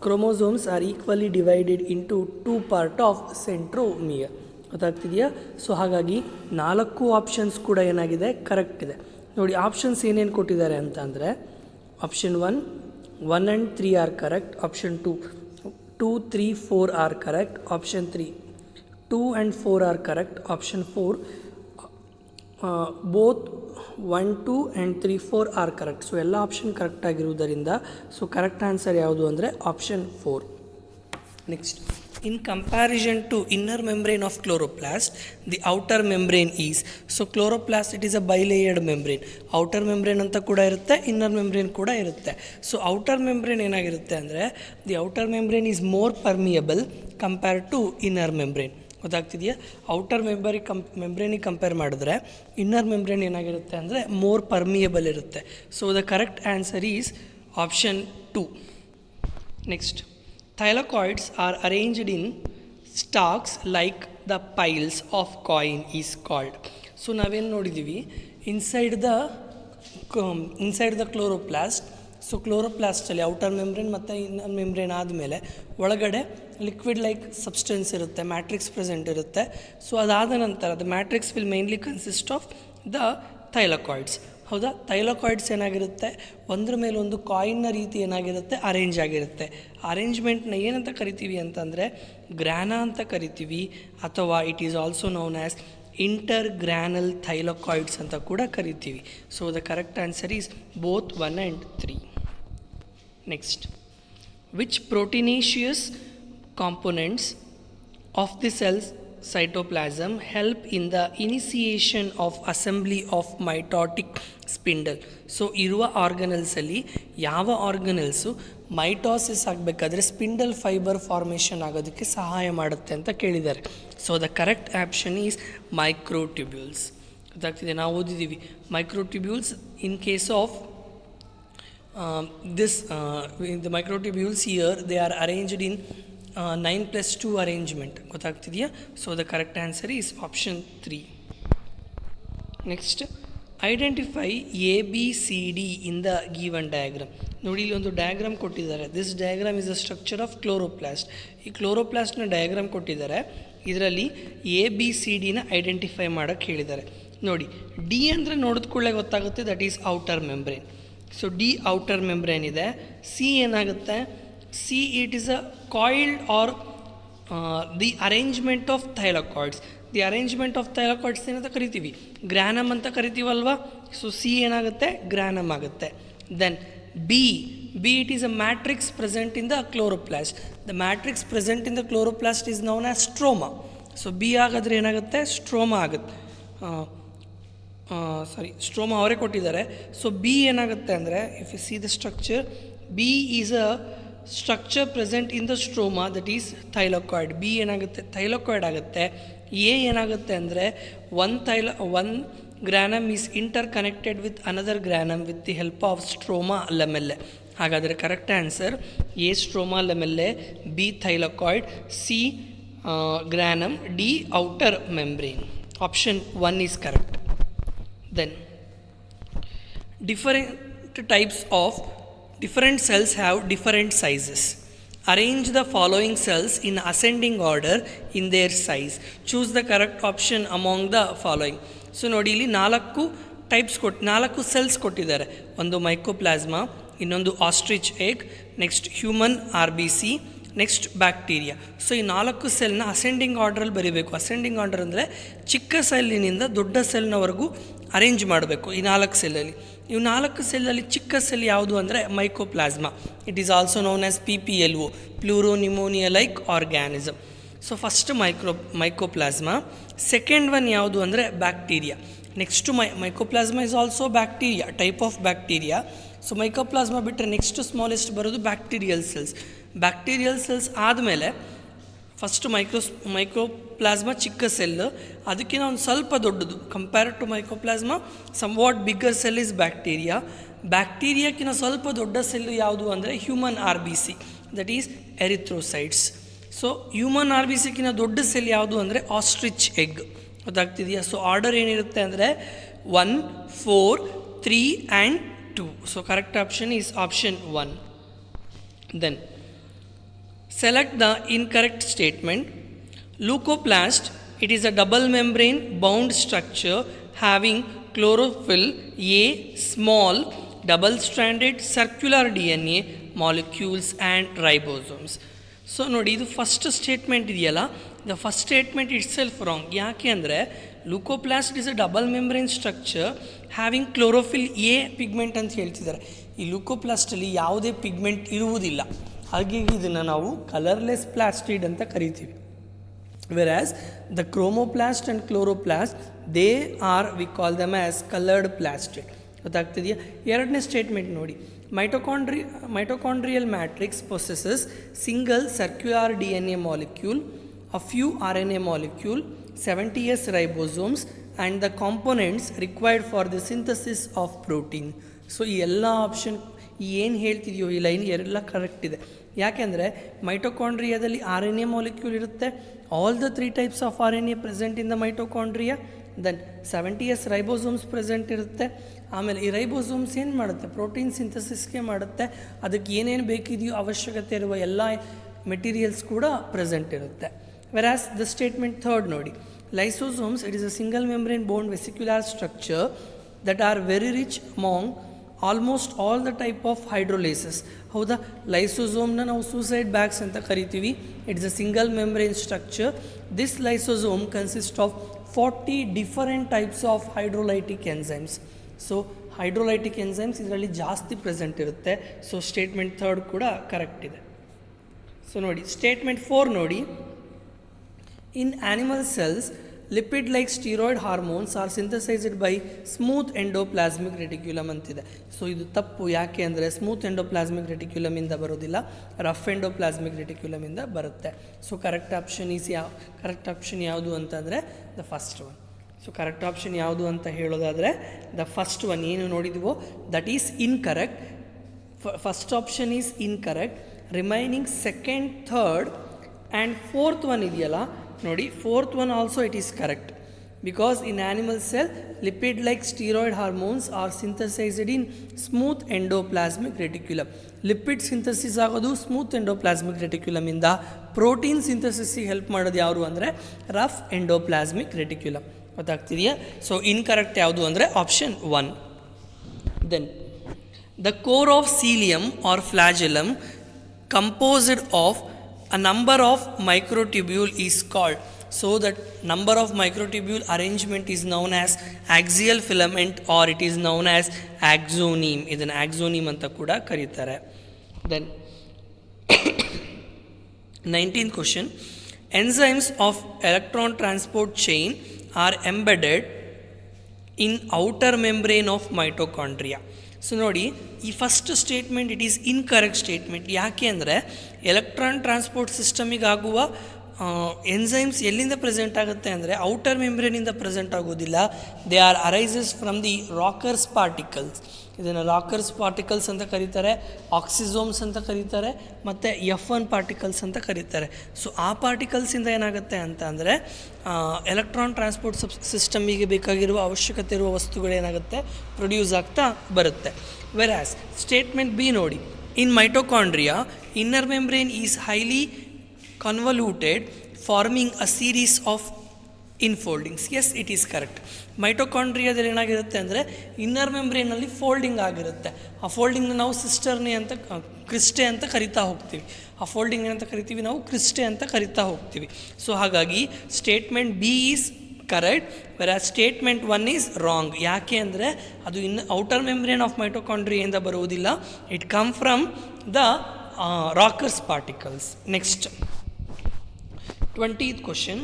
chromosomes are equally divided into 2 part of centromere. ಗೊತ್ತಾಗ್ತಿದೆಯಾ? So ಹಾಗಾಗಿ 4 options ಕೂಡ ಏನಾಗಿದೆ, ಕರೆಕ್ಟ್ ಇದೆ. ನೋಡಿ ಆಪ್ಷನ್ಸ್ ಏನೇನು ಕೊಟ್ಟಿದ್ದಾರೆ ಅಂತ ಅಂದರೆ, option 1 and 3 are correct. Option 2, 3, 4 are correct. Option 3, 2 and 4 are correct. Option 4, both 1, 2 and 3, 4 are correct. So ಎಲ್ಲ ಆಪ್ಷನ್ ಕರೆಕ್ಟ್ ಆಗಿರುವುದರಿಂದ ಸೊ ಕರೆಕ್ಟ್ ಆನ್ಸರ್ ಯಾವುದು ಅಂದರೆ option 4. Next, in comparison to inner membrane of chloroplast, the outer membrane is. So chloroplast, it is a bilayered membrane. outer membrane ಅಂತ ಕೂಡ ಇರುತ್ತೆ, inner membrane ಕೂಡ ಇರುತ್ತೆ. So outer membrane ಏನಾಗಿರುತ್ತೆ ಅಂದರೆ, the outer membrane is more permeable compared to inner membrane. ಗೊತ್ತಾಗ್ತಿದೆಯಾ? Outer ಮೆಂಬ್ರೇನಿಗೆ compare ಮಾಡಿದ್ರೆ ಇನ್ನರ್ ಮೆಂಬ್ರೇನ್ ಏನಾಗಿರುತ್ತೆ ಅಂದರೆ ಮೋರ್ ಪರ್ಮಿಯಬಲ್ ಇರುತ್ತೆ. So the correct answer is option 2. Next, thylakoids are arranged in stalks like the piles of coin is called. So ನಾವೇನು ನೋಡಿದ್ದೀವಿ, inside the chloroplast. So ಕ್ಲೋರೋಪ್ಲಾಸ್ಟಲ್ಲಿ outer membrane ಮತ್ತು inner membrane ಆದಮೇಲೆ ಒಳಗಡೆ liquid like substance ಇರುತ್ತೆ, matrix present ಇರುತ್ತೆ. So ಅದಾದ ನಂತರ the matrix will mainly consist of the thylakoids. ಹೌದಾ, ಥೈಲಕಾಯ್ಡ್ಸ್ ಏನಾಗಿರುತ್ತೆ, ಒಂದ್ರ ಮೇಲೆ ಒಂದು ಕಾಯಿನ್ನ ರೀತಿ ಏನಾಗಿರುತ್ತೆ, ಅರೇಂಜ್ ಆಗಿರುತ್ತೆ. ಅರೇಂಜ್ಮೆಂಟ್ನ ಏನಂತ ಕರಿತೀವಿ ಅಂತಂದರೆ ಗ್ರಾನಾ ಅಂತ ಕರಿತೀವಿ, ಅಥವಾ it is also known as ಇಂಟರ್ಗ್ರಾನಲ್ thylakoids ಅಂತ ಕೂಡ ಕರಿತೀವಿ. So the correct answer is both 1 and 3. Next, which proteinaceous components of the cell's cytoplasm help in the initiation of assembly of mitotic spindle? ಸೊ ಇರುವ ಆರ್ಗನಲ್ಸಲ್ಲಿ ಯಾವ ಆರ್ಗನಲ್ಸು ಮೈಟೋಸಿಸ್ ಆಗಬೇಕಾದ್ರೆ spindle fibre formation ಆಗೋದಕ್ಕೆ ಸಹಾಯ ಮಾಡುತ್ತೆ ಅಂತ ಕೇಳಿದ್ದಾರೆ. So the correct option is microtubules. ಗೊತ್ತಾಗ್ತಿದೆ, ನಾವು ಓದಿದ್ದೀವಿ microtubules in case of the microtubules here, they are arranged in 9+2 arrangement. ಗೊತ್ತಾಗ್ತಿದೆಯಾ? So the correct answer is option 3. Next, identify ABCD in the given diagram. ನೋಡಿ, ಇಲ್ಲಿ ಒಂದು diagram ಕೊಟ್ಟಿದ್ದಾರೆ. This diagram is a structure of chloroplast. ಈ ಕ್ಲೋರೋಪ್ಲಾಸ್ಟ್ನ diagram ಕೊಟ್ಟಿದ್ದಾರೆ. ಇದರಲ್ಲಿ ABCDನ identify ಮಾಡೋಕ್ಕೆ ಹೇಳಿದ್ದಾರೆ. ನೋಡಿ, ಡಿ ಅಂದರೆ ನೋಡಿದ ಕೂಡಲೇ ಗೊತ್ತಾಗುತ್ತೆ, that is outer membrane. So D outer membrane ಇದೆ. ಸಿ ಏನಾಗುತ್ತೆ, C it is a coiled R the arrangement of thylakoids. The arrangement of thylakoids ಏನಂತ ಕರಿತೀವಿ, ಗ್ರಾನಮ್ ಅಂತ ಕರಿತೀವಲ್ವಾ. ಸೊ ಸಿ ಏನಾಗುತ್ತೆ, ಗ್ರಾನಮ್ ಆಗುತ್ತೆ. Then B it is a matrix present in the chloroplast. The matrix present in the chloroplast is known as stroma. So B ಆಗಾದ್ರೆ ಏನಾಗುತ್ತೆ, stroma ಆಗುತ್ತೆ. Stroma ಅವರೇ ಕೊಟ್ಟಿದ್ದಾರೆ. ಸೊ ಬಿ ಏನಾಗುತ್ತೆ ಅಂದರೆ, if you see the structure, B is a structure present in the stroma, that is thylakoid. B ಏನಾಗುತ್ತೆ, thylakoid ಆಗುತ್ತೆ. A ಏನಾಗುತ್ತೆ ಅಂದರೆ, one granum is interconnected with another granum with the help of stroma lamellae. ಹಾಗಾದರೆ correct answer A stroma lamellae, B thylakoid, C granum, D outer membrane. Option 1 is correct. Then different cells have different sizes. Arrange the following cells in ascending order in their size. Choose the correct option among the following. So ನೋಡಿ, ಇಲ್ಲಿ 4 cells ಕೊಟ್ಟಿದ್ದಾರೆ. ಒಂದು mycoplasma, ಇನ್ನೊಂದು ostrich egg, next human RBC, next bacteria. So ಈ 4 ಸೆಲ್ನ ascending ಆರ್ಡ್ರಲ್ಲಿ ಬರೀಬೇಕು. Ascending order ಅಂದರೆ ಚಿಕ್ಕ ಸೆಲ್ಲಿನಿಂದ ದೊಡ್ಡ ಸೆಲ್ನವರೆಗೂ ಅರೇಂಜ್ ಮಾಡಬೇಕು. ಈ 4 ಸೆಲ್ಲಲ್ಲಿ, ಇವು 4 ಸೆಲ್ಲಲ್ಲಿ ಚಿಕ್ಕ ಸೆಲ್ ಯಾವುದು ಅಂದರೆ mycoplasma. It is also known as PPLO, pleuropneumonia like organism. So first mycoplasma. Second one ಯಾವುದು ಅಂದರೆ bacteria. Next mycoplasma is also bacteria, type of bacteria. So mycoplasma ಬಿಟ್ಟರೆ ನೆಕ್ಸ್ಟ್ ಸ್ಮಾಲೆಸ್ಟ್ ಬರೋದು ಬ್ಯಾಕ್ಟೀರಿಯಲ್ ಸೆಲ್ಸ್. ಬ್ಯಾಕ್ಟೀರಿಯಲ್ ಸೆಲ್ಸ್ ಆದಮೇಲೆ first microplasma ಚಿಕ್ಕ cell, ಅದಕ್ಕಿಂತ ಒಂದು ಸ್ವಲ್ಪ ದೊಡ್ಡದು compare to microplasma. Somewhat bigger cell is bacteria. ಬ್ಯಾಕ್ಟೀರಿಯಾಕ್ಕಿಂತ ಸ್ವಲ್ಪ ದೊಡ್ಡ ಸೆಲ್ ಯಾವುದು ಅಂದರೆ human RBC, that is erythrocytes. So human RBCಕ್ಕಿಂತ ದೊಡ್ಡ ಸೆಲ್ ಯಾವುದು ಅಂದರೆ ಆಸ್ಟ್ರಿಚ್ ಎಗ್. ಗೊತ್ತಾಗ್ತಿದೆಯಾ? ಸೊ ಆರ್ಡರ್ ಏನಿರುತ್ತೆ ಅಂದರೆ 1, 4, 3 and 2. So correct option is option 1. Then select the incorrect statement. Leucoplast, it is a double membrane bound structure having chlorophyll, a small double stranded circular DNA molecules and ribosomes. So ನೋಡಿ, ಇದು first statement ಇದೆಯಲ್ಲ, the first statement itself wrong. ಯಾಕೆ ಅಂದರೆ leucoplast is a double membrane structure having chlorophyll A pigment ಅಂತ ಹೇಳ್ತಿದ್ದಾರೆ. ಈ ಲೂಕೋಪ್ಲಾಸ್ಟಲ್ಲಿ ಯಾವುದೇ pigment ಇರುವುದಿಲ್ಲ, ಹಾಗಾಗಿ ಇದನ್ನು ನಾವು ಕಲರ್ಲೆಸ್ ಪ್ಲಾಸ್ಟಿಡ್ ಅಂತ ಕರಿತೀವಿ. Whereas the chromoplast and chloroplast, they are, we call them as coloured plastid. ಗೊತ್ತಾಗ್ತಿದೆಯಾ? ಎರಡನೇ ಸ್ಟೇಟ್ಮೆಂಟ್ ನೋಡಿ, mitochondrial matrix possesses single circular DNA molecule, a few RNA molecule, 70S ribosomes and the components required for the synthesis of protein. So ಈ ಎಲ್ಲ option ಏನು ಹೇಳ್ತಿದೆಯೋ ಈ line ಎಲ್ಲ correct ಇದೆ. ಯಾಕೆಂದರೆ ಮೈಟೊಕಾಂಡ್ರಿಯಾದಲ್ಲಿ RNA ಮಾಲಿಕ್ಯೂಲ್ ಇರುತ್ತೆ. All the 3 types of RNA present in the mitochondria. Then 70S ribosomes present ಇರುತ್ತೆ. ಆಮೇಲೆ ಈ ರೈಬೋಸೋಮ್ಸ್ ಏನು ಮಾಡುತ್ತೆ, ಪ್ರೋಟೀನ್ ಸಿಂಥಸಿಸ್ಗೆ ಮಾಡುತ್ತೆ. ಅದಕ್ಕೆ ಏನೇನು ಬೇಕಿದೆಯೋ ಅವಶ್ಯಕತೆ ಇರುವ ಎಲ್ಲ ಮೆಟೀರಿಯಲ್ಸ್ ಕೂಡ ಪ್ರೆಸೆಂಟ್ ಇರುತ್ತೆ. ವೆರಾಸ್ ದ ಸ್ಟೇಟ್ಮೆಂಟ್ ಥರ್ಡ್ ನೋಡಿ, lysosomes, it is a single membrane bound vesicular structure that are very rich among almost all the type of hydrolases. ಹೌದಾ, ಲೈಸೋಸೋಮ್ನ ನಾವು ಸೂಸೈಡ್ ಬ್ಯಾಗ್ಸ್ ಅಂತ ಕರಿತೀವಿ. It's a single membrane structure. This lysosome consist of 40 different types of hydrolytic enzymes. So hydrolytic enzymes ಇದರಲ್ಲಿ ಜಾಸ್ತಿ present ಇರುತ್ತೆ. So statement 3 ಕೂಡ correct ಇದೆ. ಸೊ ನೋಡಿ ಸ್ಟೇಟ್ಮೆಂಟ್ 4 ನೋಡಿ, in animal cells lipid like steroid hormones are synthesised by smooth endoplasmic reticulum ಅಂತಿದೆ. So ಇದು ತಪ್ಪು. ಯಾಕೆ ಅಂದರೆ ಸ್ಮೂತ್ ಎಂಡೋಪ್ಲಾಸ್ಮಿಕ್ ರೆಟಿಕ್ಯುಲಮಿಂದ ಬರೋದಿಲ್ಲ, ರಫ್ ಎಂಡೋಪ್ಲಾಸ್ಮಿಕ್ ರೆಟಿಕ್ಯುಲಮಿಂದ ಬರುತ್ತೆ. ಸೊ ಕರೆಕ್ಟ್ ಆಪ್ಷನ್ ಯಾವುದು ಅಂತಂದರೆ the first one. So correct option ಯಾವುದು ಅಂತ ಹೇಳೋದಾದರೆ ದ ಫಸ್ಟ್ ಒನ್ ಏನು ನೋಡಿದ್ವೋ that is incorrect. First option is incorrect. Remaining second, third and fourth one ಇದೆಯಲ್ಲ ನೋಡಿ, fourth one also it is correct. Because in animal cell lipid like steroid hormones are synthesised in smooth endoplasmic reticulum. Lipid synthesis ಆಗೋದು smooth endoplasmic ರೆಟಿಕ್ಯುಲಮಿಂದ. Protein ಸಿಂಥಸಿಸ್ಗೆ help ಮಾಡೋದು ಯಾವುದು ಅಂದರೆ rough endoplasmic reticulum. ಗೊತ್ತಾಗ್ತಿದೆಯಾ? So incorrect ಯಾವುದು ಅಂದರೆ option 1. Then the core of cilium or flagellum composed of a number of microtubule is called. So that number of microtubule arrangement is known as axial filament or it is known as axoneme. ಇದನ್ನು axoneme ಅಂತ ಕೂಡ ಕರೀತಾರೆ. Then 19th question, enzymes of electron transport chain are embedded in outer membrane of mitochondria. So ನೋಡಿ ಈ first statement it is incorrect statement. ಯಾಕೆ ಅಂದರೆ electron transport ಸಿಸ್ಟಮಿಗಾಗುವ enzymes ಎಲ್ಲಿಂದ present ಆಗುತ್ತೆ ಅಂದರೆ ಔಟರ್ ಮೆಂಬ್ರೇನಿಂದ ಪ್ರೆಸೆಂಟ್ ಆಗೋದಿಲ್ಲ. They are arises from the Rockers particles. ಇದನ್ನು Rockers particles ಅಂತ ಕರೀತಾರೆ, ಆಕ್ಸಿಸೋಮ್ಸ್ ಅಂತ ಕರೀತಾರೆ, ಮತ್ತು F1 ಪಾರ್ಟಿಕಲ್ಸ್ ಅಂತ ಕರೀತಾರೆ. ಸೊ ಆ ಪಾರ್ಟಿಕಲ್ಸಿಂದ ಏನಾಗುತ್ತೆ ಅಂತ ಅಂದರೆ ಎಲೆಕ್ಟ್ರಾನ್ ಟ್ರಾನ್ಸ್ಪೋರ್ಟ್ ಸಿಸ್ಟಮಿಗೆ ಬೇಕಾಗಿರುವ ಅವಶ್ಯಕತೆ ಇರುವ ವಸ್ತುಗಳೇನಾಗುತ್ತೆ ಪ್ರೊಡ್ಯೂಸ್ ಆಗ್ತಾ ಬರುತ್ತೆ. ವೆರಾಸ್ ಸ್ಟೇಟ್ಮೆಂಟ್ ಬಿ ನೋಡಿ, in mitochondria inner membrane is highly convoluted forming a series of infoldings. Yes, it is correct. ಮೈಟೋಕಾಂಡ್ರಿಯಾದಲ್ಲಿ ಏನಾಗಿರುತ್ತೆ ಅಂದರೆ ಇನ್ನರ್ ಮೆಂಬ್ರೇನಲ್ಲಿ ಫೋಲ್ಡಿಂಗ್ ಆಗಿರುತ್ತೆ. ಆ ಫೋಲ್ಡಿಂಗ್ನ ನಾವು ಸಿಸ್ಟರ್ನಿ ಅಂತ ಕ್ರಿಸ್ಟೆ ಅಂತ ಕರಿತಾ ಹೋಗ್ತೀವಿ. ಆ ಫೋಲ್ಡಿಂಗ್ ಅಂತ ಕರಿತೀವಿ ನಾವು ಕ್ರಿಸ್ಟೆ ಅಂತ ಕರಿತಾ ಹೋಗ್ತೀವಿ. ಸೊ ಹಾಗಾಗಿ statement B is correct, whereas statement 1 is wrong. ಯಾಕೆ ಅಂದರೆ ಅದು ಔಟರ್ ಮೆಂಬ್ರೇನ್ ಆಫ್ ಮೈಟೋಕಾಂಡ್ರಿಯಿಂದ ಬರುವುದಿಲ್ಲ. It come from the Racker's particles. Next 20th question,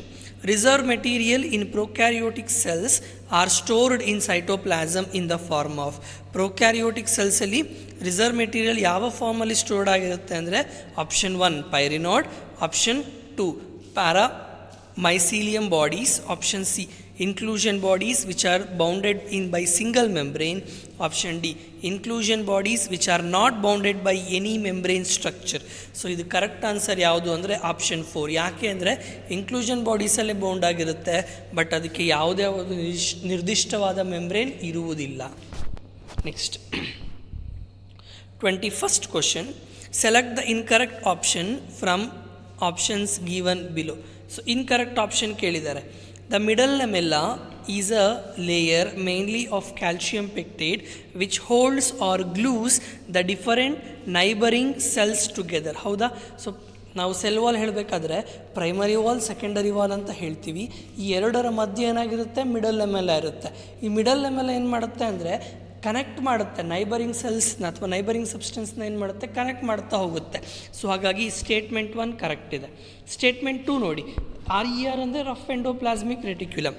reserve material in prokaryotic cells are stored in cytoplasm in the form of. prokaryotic cells ಅಲ್ಲಿ reserve material ಯಾವ ಫಾರ್ಮಲ್ಲಿ stored ಆಗಿರುತ್ತೆ ಅಂದರೆ option 1 ಪೈರಿನಾಯ್ಡ್, option 2 mycelium bodies, option C inclusion bodies which are bounded in by single membrane, option D inclusion bodies which are not bounded by any membrane structure. So ಇದು correct answer ಯಾವುದು ಅಂದರೆ option 4. ಯಾಕೆ ಅಂದರೆ inclusion ಬಾಡೀಸಲ್ಲೇ bound ಆಗಿರುತ್ತೆ, but ಅದಕ್ಕೆ ಯಾವುದೇ ಒಂದು ನಿರ್ದಿಷ್ಟವಾದ ಮೆಂಬ್ರೇನ್ ಇರುವುದಿಲ್ಲ. Next 21st question, select the incorrect option from options given below. So incorrect option ಕೇಳಿದ್ದಾರೆ. The middle lamella is a layer mainly of calcium pectate which holds or glues the different neighbouring cells together. ಹೌದಾ? So ನಾವು cell wall ಹೇಳಬೇಕಾದ್ರೆ primary wall, secondary wall ಅಂತ ಹೇಳ್ತೀವಿ. ಈ ಎರಡರ ಮಧ್ಯೆ ಏನಾಗಿರುತ್ತೆ, ಮಿಡಲ್ ಲ್ಯಾಮೆಲ್ಲಾ ಇರುತ್ತೆ. ಈ ಮಿಡಲ್ ಲ್ಯಾಮೆಲ್ಲಾ ಏನು ಮಾಡುತ್ತೆ ಅಂದರೆ ಕನೆಕ್ಟ್ ಮಾಡುತ್ತೆ ನೈಬರಿಂಗ್ ಸೆಲ್ಸ್ನ ಅಥವಾ ನೈಬರಿಂಗ್ ಸಬ್ಸ್ಟೆನ್ಸ್ನ ಏನು ಮಾಡುತ್ತೆ, ಕನೆಕ್ಟ್ ಮಾಡ್ತಾ ಹೋಗುತ್ತೆ. ಸೊ ಹಾಗಾಗಿ ಸ್ಟೇಟ್ಮೆಂಟ್ 1 ಕರೆಕ್ಟ್ ಇದೆ. ಸ್ಟೇಟ್ಮೆಂಟ್ 2 ನೋಡಿ, RER ಅಂದರೆ rough endoplasmic reticulum.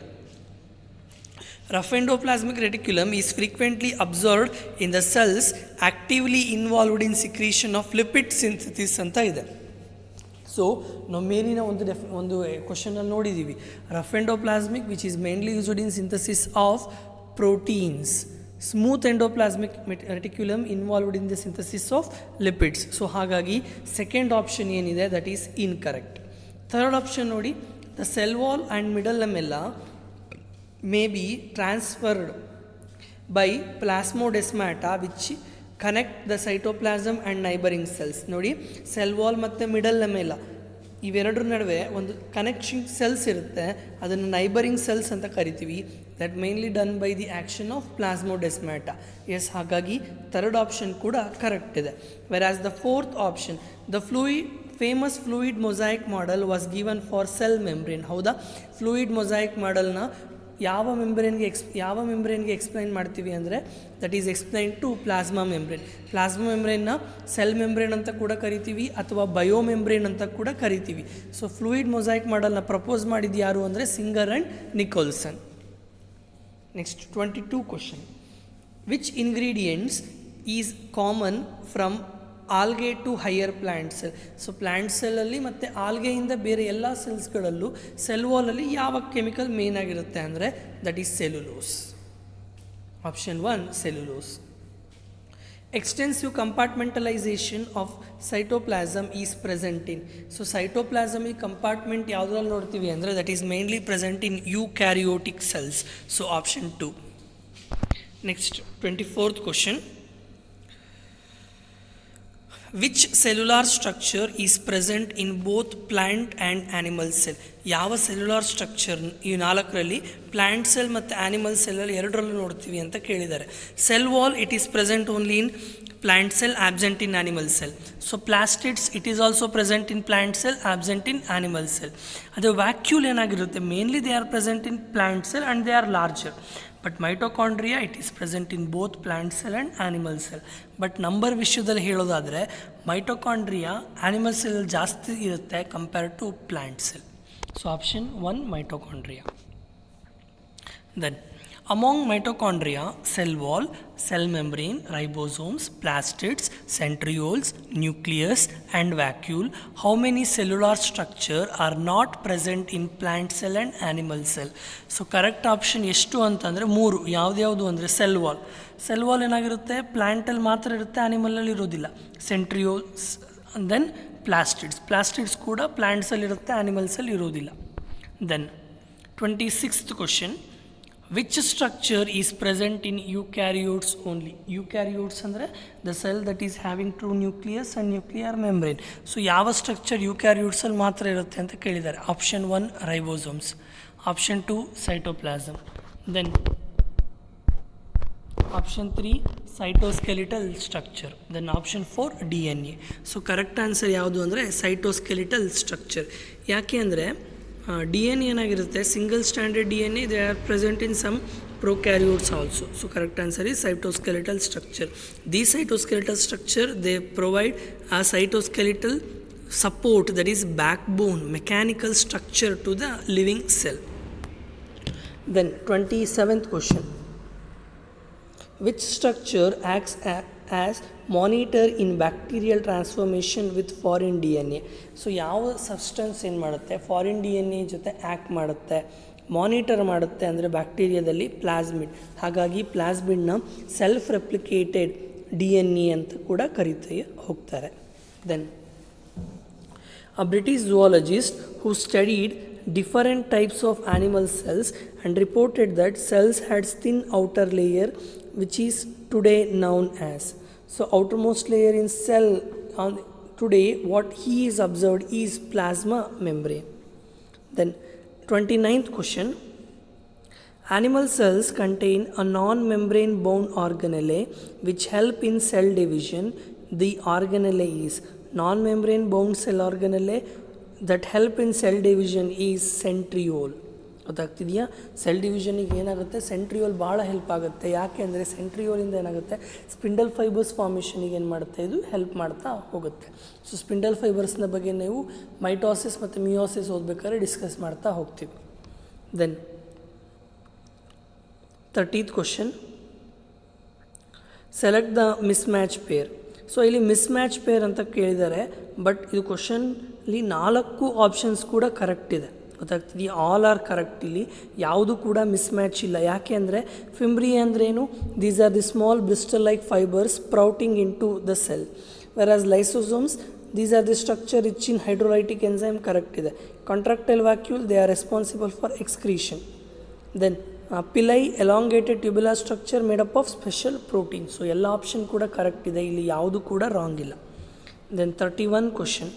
Rough endoplasmic reticulum is frequently observed in the cells actively involved in secretion of lipid synthesis ಅಂತ ಇದೆ. ಸೊ ನಾವು ಮೇಲಿನ ಒಂದು ಕ್ವಶನಲ್ಲಿ ನೋಡಿದ್ದೀವಿ, rough endoplasmic which is mainly used in synthesis of proteins, smooth endoplasmic reticulum involved in the synthesis of lipids. So ಹಾಗಾಗಿ second option ಏನಿದೆ that is incorrect. Third option ನೋಡಿ, the cell wall and middle lamella may be transferred by plasmodesmata which connect the cytoplasm and neighbouring cells. ನೋಡಿ, cell wall ಮತ್ತು middle lamella ಇವೆರಡರ ನಡುವೆ ಒಂದು ಕನೆಕ್ಷಿಂಗ್ cells ಇರುತ್ತೆ, ಅದನ್ನು ನೈಬರಿಂಗ್ ಸೆಲ್ಸ್ ಅಂತ ಕರಿತೀವಿ. That mainly done by the action of plasmodesmata. Yes, ಹಾಗಾಗಿ ಥರ್ಡ್ ಆಪ್ಷನ್ ಕೂಡ ಕರೆಕ್ಟ್ ಇದೆ. Whereas the fourth option, the famous fluid mosaic model was given for cell membrane. ಹೌದಾ, ಫ್ಲೂಯಿಡ್ ಮೊಸೈಕ್ ಮಾಡೆಲ್ನ ಯಾವ ಮೆಂಬ್ರೇನ್ಗೆ ಎಕ್ಸ್ಪ್ಲೈನ್ ಮಾಡ್ತೀವಿ ಅಂದರೆ that is explain to plasma membrane. Plasma ಮೆಂಬ್ರೇನ್ನ ಸೆಲ್ ಮೆಂಬ್ರೇನ್ ಅಂತ ಕೂಡ ಕರಿತೀವಿ ಅಥವಾ ಬಯೋ ಮೆಂಬ್ರೇನ್ ಅಂತ ಕೂಡ ಕರಿತೀವಿ. ಸೊ ಫ್ಲೂಯಿಡ್ ಮೊಸೈಕ್ ಮಾಡೆಲ್ನ ಪ್ರಪೋಸ್ ಮಾಡಿದ್ದು ಯಾರು ಅಂದರೆ singer and Nicolson. Next 22 question. Which ingredients is common from algae to higher plant cell. So plant ಸೆಲ್ಲಲ್ಲಿ ಮತ್ತು ಆಲ್ಗೆಯಿಂದ ಬೇರೆ ಎಲ್ಲ ಸೆಲ್ಸ್ಗಳಲ್ಲೂ ಸೆಲ್ ವಾಲಲ್ಲಿ ಯಾವ ಕೆಮಿಕಲ್ ಮೇನ್ ಆಗಿರುತ್ತೆ ಅಂದರೆ that is cellulose. Option 1 cellulose. Extensive compartmentalisation of cytoplasm is present in. So cytoplasmic compartment ಯಾವುದ್ರಲ್ಲಿ ನೋಡ್ತೀವಿ ಅಂದರೆ that is mainly present in eukaryotic cells. So option 2. Next 24th question. Which cellular structure is present in both plant and animal cell. ಯಾವ cellular structure ಈ 4ರಲ್ಲಿ plant cell ಮತ್ತು animal ಸೆಲ್ಲಲ್ಲಿ ಎರಡರಲ್ಲೂ ನೋಡ್ತೀವಿ ಅಂತ ಕೇಳಿದ್ದಾರೆ. Cell wall it is present only in plant cell, absent in animal cell. So plastids it is also present in plant cell, absent in animal cell. ಅದು vacuole ಏನಾಗಿರುತ್ತೆ, mainly they are present in plant cell and they are larger. But mitochondria it is present in both plant cell and animal cell. But number ವಿಷಯದಲ್ಲಿ ಹೇಳೋದಾದರೆ mitochondria animal cell ಜಾಸ್ತಿ ಇರುತ್ತೆ compared to plant cell. So option 1 mitochondria. Then among mitochondria, cell wall, cell membrane, ribosomes, plastids, centrioles, nucleus and vacuole, how many cellular structure are not present in plant cell and animal cell. So correct option ಎಷ್ಟು ಅಂತಂದರೆ 3. ಯಾವ್ದ್ಯಾವುದು ಅಂದರೆ cell wall. Cell wall ಏನಾಗಿರುತ್ತೆ, ಪ್ಲ್ಯಾಂಟಲ್ಲಿ ಮಾತ್ರ ಇರುತ್ತೆ, ಆ್ಯನಿಮಲಲ್ಲಿ ಇರೋದಿಲ್ಲ. Centrioles, then plastids ಕೂಡ ಪ್ಲ್ಯಾಂಟ್ಸಲ್ಲಿರುತ್ತೆ, ಆ್ಯನಿಮಲ್ಸಲ್ಲಿ ಇರೋದಿಲ್ಲ. Then 26th question. Which structure is present in eukaryotes only. Eukaryotes ಅಂದರೆ the cell that is having true nucleus and nuclear membrane. So ಯಾವ ಸ್ಟ್ರಕ್ಚರ್ ಯೂಕ್ಯಾರಿಯೋಟ್ಸಲ್ಲಿ ಮಾತ್ರ ಇರುತ್ತೆ ಅಂತ ಕೇಳಿದ್ದಾರೆ. Option 1 ribosomes, option 2 cytoplasm, then option 3 cytoskeletal structure, then option 4 DNA. ಸೊ correct answer ಯಾವುದು ಅಂದರೆ ಸೈಟೋಸ್ಕೆಲಿಟಲ್ ಸ್ಟ್ರಕ್ಚರ್. ಯಾಕೆ ಅಂದರೆ DNA ಏನಾಗಿರುತ್ತೆ, single standard DNA, they are present in some prokaryotes also. So correct answer is cytoskeletal structure. These cytoskeletal structure, they provide a cytoskeletal support, that is backbone, mechanical structure to the living cell. Then 27th question. Which structure acts as monitor in bacterial transformation with foreign DNA? So ಯಾವ substance ಏನು ಮಾಡುತ್ತೆ, foreign DNA ಜೊತೆ act ಮಾಡುತ್ತೆ, monitor ಮಾಡುತ್ತೆ ಅಂದರೆ ಬ್ಯಾಕ್ಟೀರಿಯಾದಲ್ಲಿ plasmid. ಹಾಗಾಗಿ ಪ್ಲಾಸ್ಮಿಡ್ನ self ರೆಪ್ಲಿಕೇಟೆಡ್ DNA ಅಂತ ಕೂಡ ಕರೀತಾ ಹೋಗ್ತಾರೆ. Then a British zoologist who studied different types of animal cells and reported that cells had thin outer layer which is today known as. So outermost layer in cell today what he is observed is plasma membrane. Then 29th question. Animal cells contain a non-membrane bound organelle which help in cell division. The organelle is non-membrane bound cell organelle that help in cell division is centriole. ಗೊತ್ತಾಗ್ತಿದೆಯಾ? Cell ಡಿವಿಷನಿಗೆ ಏನಾಗುತ್ತೆ, centriole ಭಾಳ help ಆಗುತ್ತೆ. ಯಾಕೆ ಅಂದರೆ ಸೆಂಟ್ರಿಯೋಲಿಂದ ಏನಾಗುತ್ತೆ, spindle fibres ಫಾರ್ಮೇಷನಿಗೆ ಏನು ಮಾಡುತ್ತೆ, ಇದು ಹೆಲ್ಪ್ ಮಾಡ್ತಾ ಹೋಗುತ್ತೆ. ಸೊ ಸ್ಪಿಂಡಲ್ ಫೈಬರ್ಸ್ನ ಬಗ್ಗೆ ನೀವು ಮೈಟೋಸಿಸ್ ಮತ್ತು ಮಿಯೋಸಿಸ್ ಓದಬೇಕಾದ್ರೆ ಡಿಸ್ಕಸ್ ಮಾಡ್ತಾ ಹೋಗ್ತೀವಿ. Then 30th question. Select the mismatch pair. So ಇಲ್ಲಿ ಮಿಸ್ಮ್ಯಾಚ್ ಪೇರ್ ಅಂತ ಕೇಳಿದ್ದಾರೆ, ಬಟ್ ಇದು ಕ್ವಶನ್ಲಿ 4 ಆಪ್ಷನ್ಸ್ ಕೂಡ ಕರೆಕ್ಟ್ ಇದೆ. ಗೊತ್ತಾಗ್ತಿದೆಯಾ? All are correct. ಇಲ್ಲಿ ಯಾವುದು ಕೂಡ ಮಿಸ್ಮ್ಯಾಚ್ ಇಲ್ಲ. ಯಾಕೆ ಅಂದರೆ ಫಿಂಬ್ರಿ ಅಂದ್ರೇನು, these are the small blister like fibres sprouting into the cell. Whereas lysosomes, these are the structure rich in hydrolytic enzyme, correct ಇದೆ. Contractile vacuole, they are responsible for excretion. Then pili, elongated tubular structure made up of special protein. So ಎಲ್ಲ option ಕೂಡ correct ಇದೆ, ಇಲ್ಲಿ ಯಾವುದು ಕೂಡ wrong ಇಲ್ಲ. Then 31 question.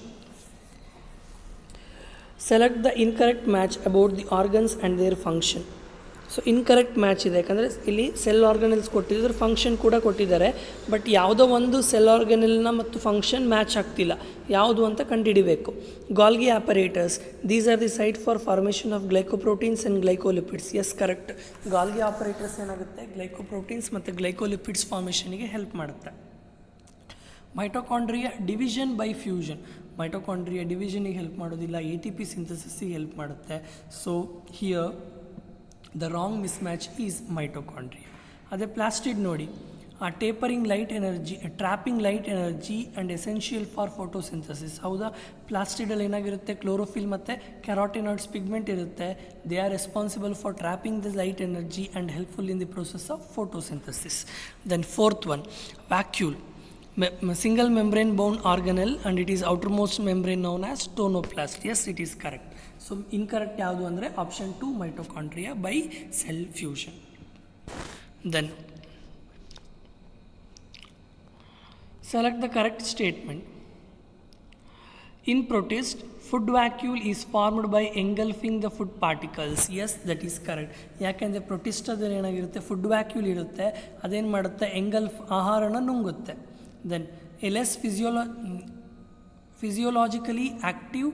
Select the incorrect match about the organs and their function. So incorrect match ಇದೆ, ಯಾಕಂದರೆ ಇಲ್ಲಿ ಸೆಲ್ ಆರ್ಗನಲ್ಸ್ ಕೊಟ್ಟಿದ್ದಾರೆ, ಫಂಕ್ಷನ್ ಕೂಡ ಕೊಟ್ಟಿದ್ದಾರೆ, ಬಟ್ ಯಾವುದೋ ಒಂದು ಸೆಲ್ ಆರ್ಗನಲ್ನ ಮತ್ತು ಫಂಕ್ಷನ್ ಮ್ಯಾಚ್ ಆಗ್ತಿಲ್ಲ, ಯಾವುದು ಅಂತ ಕಂಡುಹಿಡಿಬೇಕು. Golgi apparatus, these are the site for formation of glycoproteins and glycolipids. Yes, correct. Golgi apparatus ಏನಾಗುತ್ತೆ, ಗ್ಲೈಕೋಪ್ರೋಟೀನ್ಸ್ ಮತ್ತು ಗ್ಲೈಕೋಲಿಪಿಡ್ಸ್ ಫಾರ್ಮೇಷನಿಗೆ ಹೆಲ್ಪ್ ಮಾಡುತ್ತೆ. Mitochondria division by fusion, mitochondria ಡಿವಿಷನಿಗೆ ಹೆಲ್ಪ್ ಮಾಡೋದಿಲ್ಲ, ಎ ಟಿ ಪಿ ಸಿಂಥಸಿಸ್ಸಿಗೆ ಹೆಲ್ಪ್ ಮಾಡುತ್ತೆ. So here the wrong mismatch is mitochondria. ಅದೇ plastid ನೋಡಿ, tapering light energy, trapping light energy and essential for photosynthesis. ಹೌದಾ, ಪ್ಲಾಸ್ಟಿಡಲ್ಲಿ ಏನಾಗಿರುತ್ತೆ, ಕ್ಲೋರೋಫಿಲ್ ಮತ್ತು ಕ್ಯಾರೋಟಿನಾಯ್ಡ್ಸ್ ಪಿಗ್ಮೆಂಟ್ ಇರುತ್ತೆ. They are responsible for trapping the light energy and helpful in the process of photosynthesis. Then fourth one, vacuole, single membrane bound organelle and it is outermost membrane known as tonoplast. Yes, it is correct. So incorrect ಯಾವುದು ಅಂದರೆ option 2, mitochondria by cell fusion. Then select the correct statement. In protist, food vacuole is formed by engulfing the food particles. Yes, that is correct. ಯಾಕೆಂದರೆ ಪ್ರೊಟಿಸ್ಟದಲ್ಲಿ ಏನಾಗಿರುತ್ತೆ, food vacuole ಇರುತ್ತೆ, ಅದೇನು ಮಾಡುತ್ತೆ, ಎಂಗಲ್ಫ್ ಆಹಾರನ ನುಂಗುತ್ತೆ. Then a less physiologically active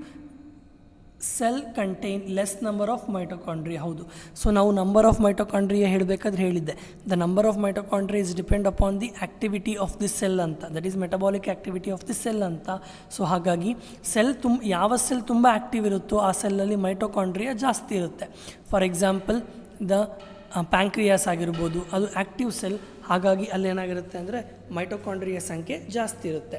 cell contain less number of mitochondria. ಹೌದು, ಸೊ ನಾವು number of mitochondria ಹೇಳಬೇಕಾದ್ರೆ ಹೇಳಿದ್ದೆ, the number of mitochondria is depend upon the activity of the cell ಅಂತ, that is metabolic activity of the cell ಅಂತ. So ಹಾಗಾಗಿ cell ಯಾವ cell ತುಂಬ ಆ್ಯಕ್ಟಿವ್ ಇರುತ್ತೋ ಆ ಸೆಲ್ಲಲ್ಲಿ ಮೈಟೊಕಾಂಡ್ರಿಯಾ ಜಾಸ್ತಿ ಇರುತ್ತೆ. ಫಾರ್ ಎಕ್ಸಾಂಪಲ್ ದ ಪ್ಯಾಂಕ್ರಿಯಾಸ್ ಆಗಿರ್ಬೋದು, ಅದು ಆ್ಯಕ್ಟಿವ್ ಸೆಲ್, ಹಾಗಾಗಿ ಅಲ್ಲೇನಾಗಿರುತ್ತೆ ಅಂದರೆ ಮೈಟೊಕಾಂಡ್ರಿಯಾ ಸಂಖ್ಯೆ ಜಾಸ್ತಿ ಇರುತ್ತೆ.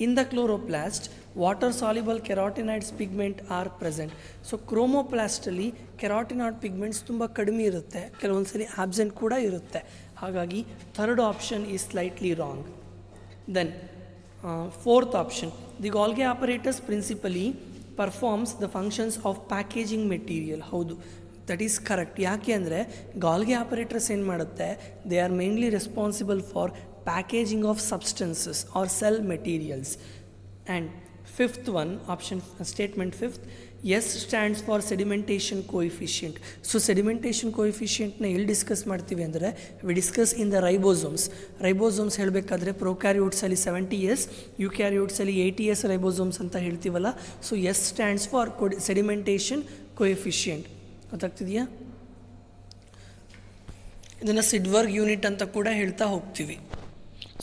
In the chloroplast, water soluble carotenoids pigment are present. So ಕ್ರೋಮೋಪ್ಲಾಸ್ಟಲ್ಲಿ ಕೆರಾಟಿನಾಯ್ಡ್ ಪಿಗ್ಮೆಂಟ್ಸ್ ತುಂಬ ಕಡಿಮೆ ಇರುತ್ತೆ, ಕೆಲವೊಂದು ಸಲ ಆಬ್ಸೆಂಟ್ ಕೂಡ ಇರುತ್ತೆ, ಹಾಗಾಗಿ third option is slightly wrong. Then fourth option, the Golgi apparatus principally performs the functions of packaging material. ಹೌದು, ದಟ್ ಈಸ್ ಕರೆಕ್ಟ್. ಯಾಕೆ ಅಂದರೆ ಗಾಲ್ಗಿ ಆಪರೇಟರ್ಸ್ ಏನು ಮಾಡುತ್ತೆ, they are mainly responsible for packaging of substances or cell materials. And fifth one, option statement fifth, S stands for sedimentation coefficient. So sedimentation ಕೋಎಫಿಷಿಯಂಟ್ನ ಎಲ್ಲಿ discuss ಮಾಡ್ತೀವಿ ಅಂದರೆ, we discuss in the ribosomes. Ribosomes ಹೇಳಬೇಕಾದ್ರೆ ಪ್ರೊಕ್ಯಾರಿಯೋಟ್ಸಲ್ಲಿ 70S, ಯುಕ್ಯಾರಿಯೋಟ್ಸಲ್ಲಿ 80S ribosomes ಅಂತ ಹೇಳ್ತೀವಲ್ಲ. So S stands for sedimentation coefficient. ಗೊತ್ತಾಗ್ತಿದೆಯಾ? ಇದನ್ನು ಸಿಡ್ವರ್ಗ್ ಯೂನಿಟ್ ಅಂತ ಕೂಡ ಹೇಳ್ತಾ ಹೋಗ್ತೀವಿ.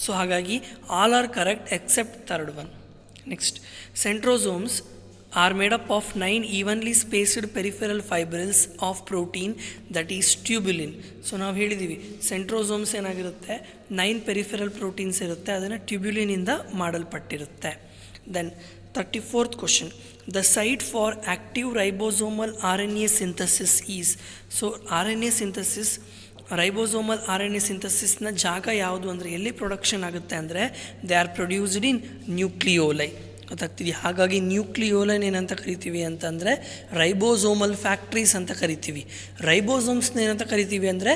ಸೊ ಹಾಗಾಗಿ all are correct except third one. Next, centrosomes are made up of 9 evenly spaced peripheral fibrils of protein that is tubulin. So ನಾವು ಹೇಳಿದ್ದೀವಿ centrosomes ಏನಾಗಿರುತ್ತೆ, 9 ಪೆರಿಫೆರಲ್ ಪ್ರೋಟೀನ್ಸ್ ಇರುತ್ತೆ, ಅದನ್ನು ಟ್ಯೂಬ್ಯುಲಿನಿಂದ ಮಾಡಲ್ಪಟ್ಟಿರುತ್ತೆ. Then 34th question, the site for active ribosomal RNA synthesis is. So RNA synthesis, ribosomal RNA ಸಿಂಥಸಿಸ್ನ ಜಾಗ ಯಾವುದು ಅಂದರೆ, ಎಲ್ಲಿ ಪ್ರೊಡಕ್ಷನ್ ಆಗುತ್ತೆ ಅಂದರೆ, ದೇ ಆರ್ ಪ್ರೊಡ್ಯೂಸ್ಡ್ ಇನ್ ನ್ಯೂಕ್ಲಿಯೋಲೈ. ಗೊತ್ತಾಗ್ತಿದೆಯಾ? ಹಾಗಾಗಿ ನ್ಯೂಕ್ಲಿಯೋಲೈನ್ ಏನಂತ ಕರಿತೀವಿ ಅಂತಂದರೆ ರೈಬೋಸೋಮಲ್ ಫ್ಯಾಕ್ಟ್ರೀಸ್ ಅಂತ ಕರಿತೀವಿ. ರೈಬೋಸೋಮ್ಸ್ನ ಏನಂತ ಕರಿತೀವಿ ಅಂದರೆ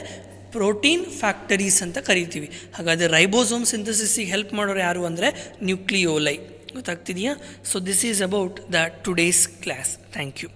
ಪ್ರೋಟೀನ್ ಫ್ಯಾಕ್ಟರೀಸ್ ಅಂತ ಕರಿತೀವಿ. ಹಾಗಾದರೆ ರೈಬೋಸೋಮ್ ಸಿಂಥಸಿಸ್ಸಿಗೆ ಹೆಲ್ಪ್ ಮಾಡೋರು ಯಾರು ಅಂದರೆ ನ್ಯೂಕ್ಲಿಯೋಲೈ. ಗೊತ್ತಾಗ್ತಿದೆಯಾ? So this is about the today's class. Thank you.